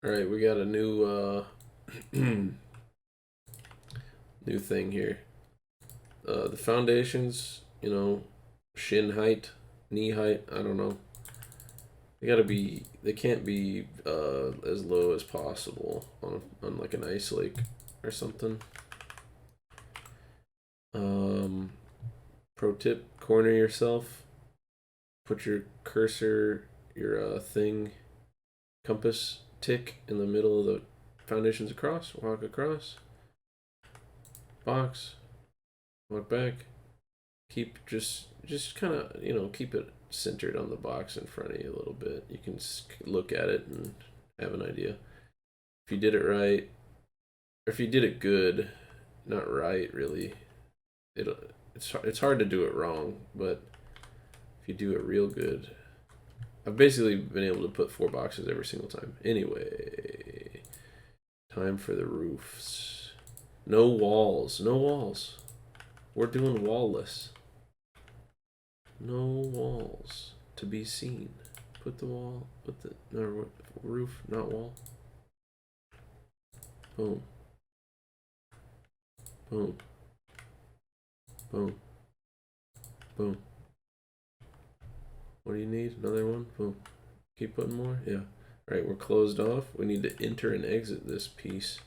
All right, we got a new new thing here. The foundations, shin height, knee height. I don't know. They gotta be. They can't be as low as possible on like an ice lake or something. Um, Pro tip: corner yourself. Put your cursor, your compass tick in the middle of the foundations across. Walk across. Box. Walk back. Keep just kind of keep it centered on the box in front of you a little bit. You can look at it and have an idea if you did it right, or if you did it good. Not right, really. It's hard to do it wrong, but if you do it real good, I've basically been able to put 4 boxes every single time. Anyway, time for the roofs. No walls. No walls. We're doing wallless. No walls to be seen. Put the wall. Put the no roof, not wall. Boom. Boom. Boom. Boom. What do you need? Another one? Boom. Keep putting more? Yeah. Alright, we're closed off. We need to enter and exit this piece.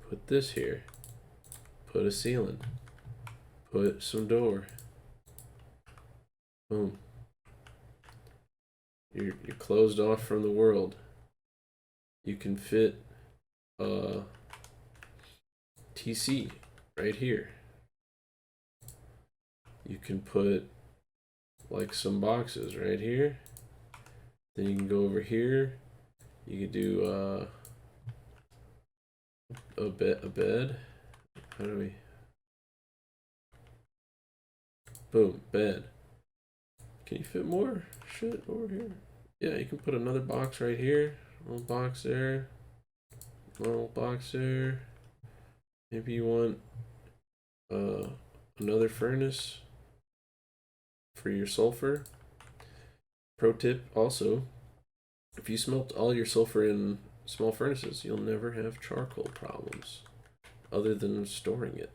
Put this here. Put a ceiling. Put some door. Boom. You're closed off from the world. You can fit TC right here. You can put like some boxes right here. Then you can go over here. You could do a bed. How do we? Boom, bed. Can you fit more shit over here? Yeah, you can put another box right here. Little box there. Little box there. Maybe you want another furnace for your sulfur. Pro tip also, if you smelt all your sulfur in small furnaces, you'll never have charcoal problems other than storing it.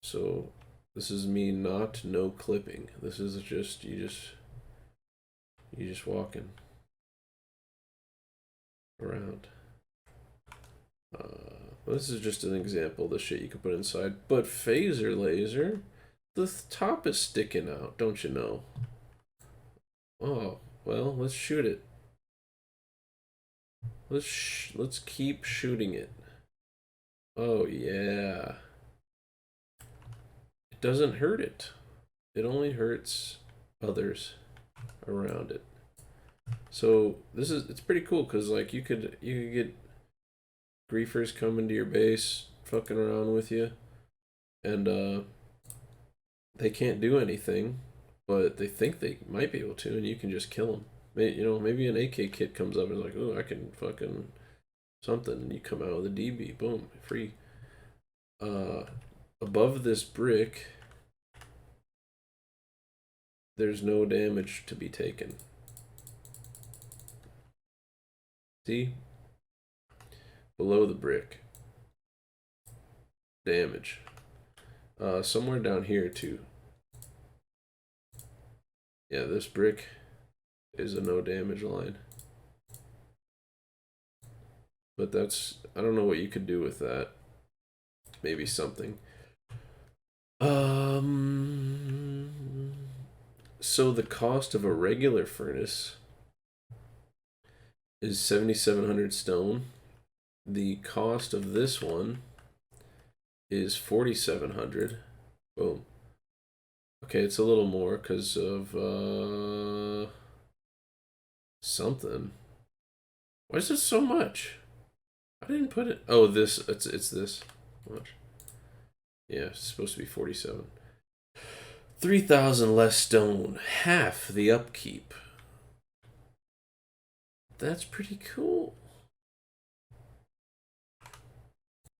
So this is me not no clipping. This is just you just walking around. This is just an example of the shit you can put inside. But phaser laser, the top is sticking out, don't you know? Oh, well, let's shoot it. Let's keep shooting it. Oh yeah. It doesn't hurt it. It only hurts others around it. So it's pretty cool because like you could get griefers coming to your base, fucking around with you, and they can't do anything, but they think they might be able to, and you can just kill them. Maybe an AK kit comes up and is like, oh, I can fucking something, and you come out with a DB, boom, free. Above this brick, there's no damage to be taken. See? Below the brick. Damage. Somewhere down here too. Yeah, this brick is a no damage line. But I don't know what you could do with that. Maybe something. So the cost of a regular furnace is 7,700 stone. The cost of this one is 4,700. Boom. Okay, it's a little more because of something. Why is this so much? I didn't put it. Oh, this. It's this much. Yeah, it's supposed to be 47. 3,000 less stone, half the upkeep. That's pretty cool.